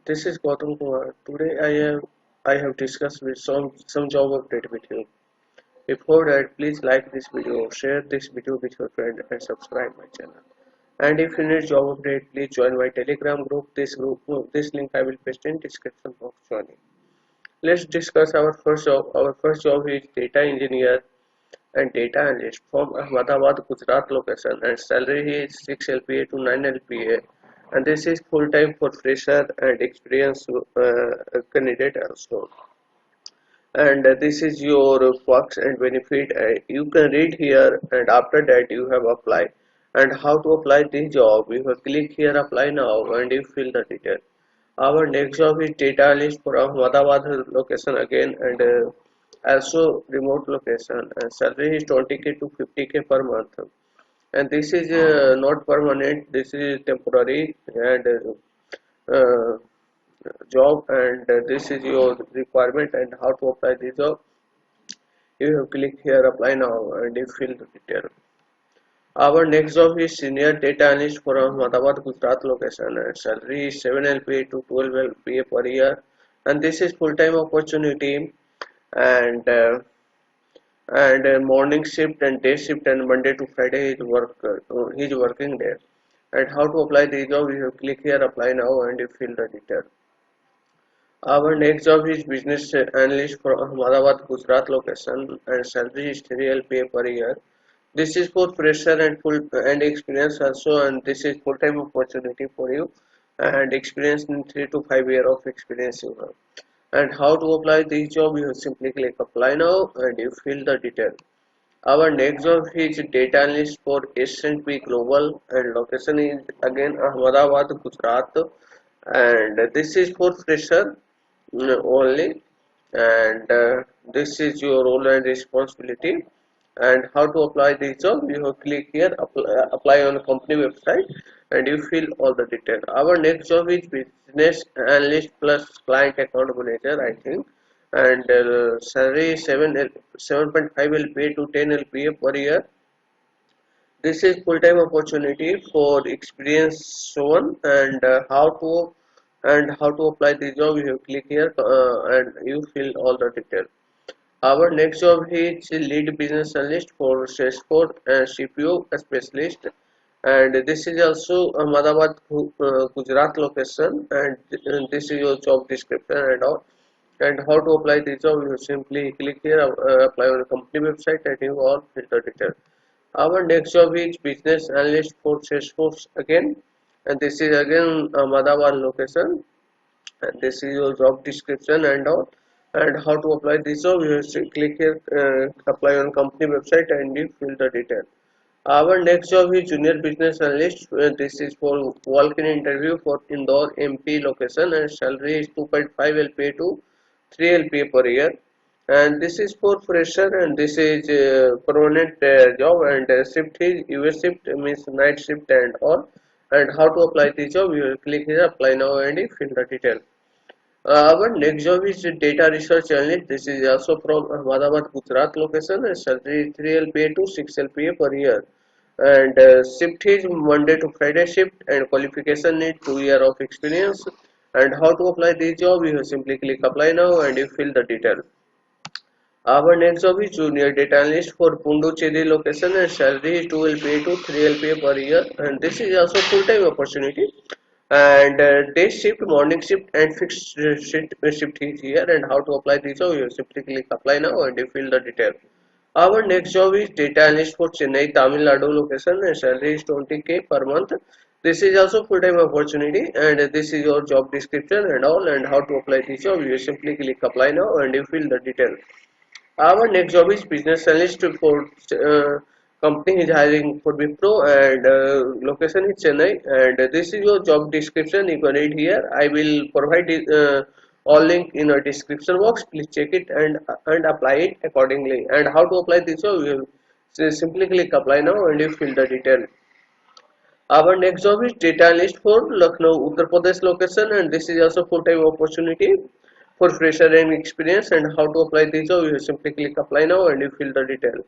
This is Gautam Kumar. Today I have discussed with some job update with you. Before that, please like this video, share this video with your friend, and subscribe my channel. And if you need job update, please join my Telegram group. This link I will paste in description box. Joining. Let's discuss our first job. Our first job is data engineer and data analyst from Ahmedabad, Gujarat location, and salary is 6 LPA to 9 LPA, and this is full time for fresher and experienced candidate also. And this is your perks and benefit. You can read here, and after that you have apply. And how to apply this job? You have click here, apply now, and you fill the detail. Our next job is data analyst for Ahmedabad location again, and also remote location, and salary is 20K to 50K per month. And this is not permanent, this is temporary and job, and this is your requirement. And how to apply this job? You have click here, apply now, and you fill the detail. Our next job is senior data analyst for Ahmedabad, Gujarat location, and salary is 7 LPA to 12 LPA per year, and this is full time opportunity. And morning shift and day shift, and Monday to Friday is working there. And how to apply the job? You have click here, apply now, and you fill the detail. Our next job is business analyst for Ahmedabad, Gujarat location, and salary is 3 LPA per year. This is for fresher and full and experience also, and this is full time opportunity for you, and experience in 3 to 5 years of experience you have. And how to apply this job? You simply click apply now, and you fill the detail. Our next job is data analyst for S&P Global, and location is again Ahmedabad, Gujarat, and this is for fresher only. And this is your role and responsibility. And how to apply this job? You have click here, apply on company website, and you fill all the detail. Our next job is business analyst plus client account manager, I think. And salary 7.5 LPA to 10 LPA per year. This is full-time opportunity for experience one. And how to apply the job? You have click here, and you fill all the detail. Our next job is lead business analyst for Salesforce and CPU specialist, and this is also Ahmedabad, Gujarat location, and this is your job description and all. And how to apply this job? You simply click here, apply on the company website, and you all fill the detail. Our next job is business analyst for Salesforce again, and this is again Ahmedabad location, and this is your job description and all. And how to apply this job? You have to click here, apply on company website, and you fill the detail. Our next job is junior business analyst. This is for walk-in interview for Indore MP location, and salary is 2.5 LPA to 3 LPA per year. And this is for fresher, and this is permanent job, and shift is US shift, means night shift and all. And how to apply this job? You will click here, apply now, and you fill the detail. Our next job is data research analyst. This is also from Ahmedabad, Gujarat location, and salary is 3 LPA to 6 LPA per year. And shift is Monday to Friday shift, and qualification need 2 years of experience. And how to apply this job? You simply click apply now, and you fill the detail. Our next job is junior data analyst for Pondicherry location, and salary is 2 LPA to 3 LPA per year, and this is also full-time opportunity. And day shift, morning shift, and fixed shift is here. And how to apply this job? You simply click apply now, and you fill the detail. Our next job is data analyst for Chennai, Tamil Nadu location, and salary is 20K per month. This is also full-time opportunity, and this is your job description and all. And how to apply this job? You simply click apply now, and you fill the detail. Our next job is business analyst for company is hiring for Wipro, and location is Chennai. And this is your job description. You can read here. I will provide it, all link in a description box. Please check it and apply it accordingly. And how to apply this job? You simply click apply now, and you fill the detail. Our next job is data analyst for Lucknow, Uttar Pradesh location, and this is also full-time opportunity for fresher and experience. And how to apply this job? You simply click apply now, and you fill the detail.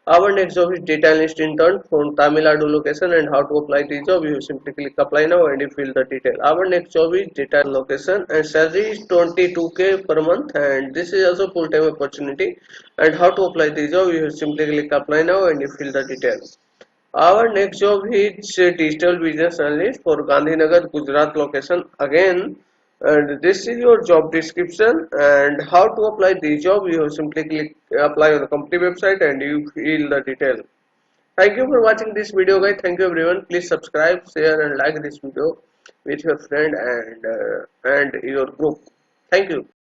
Our next job is data analyst intern from Tamil Nadu location, and how to apply the job. You simply click apply now and you fill the detail. Our next job is data location and salary is 22k per month, and this is also full time opportunity. And how to apply the job. You simply click apply now and you fill the details. Our next job is digital business analyst for Gandhinagar, Gujarat location again. And this is your job description and how to apply the job. You simply click apply on the company website and you fill the detail. Thank you for watching this video, guys. Thank you everyone. Please subscribe, share, and like this video with your friend and your group. Thank you.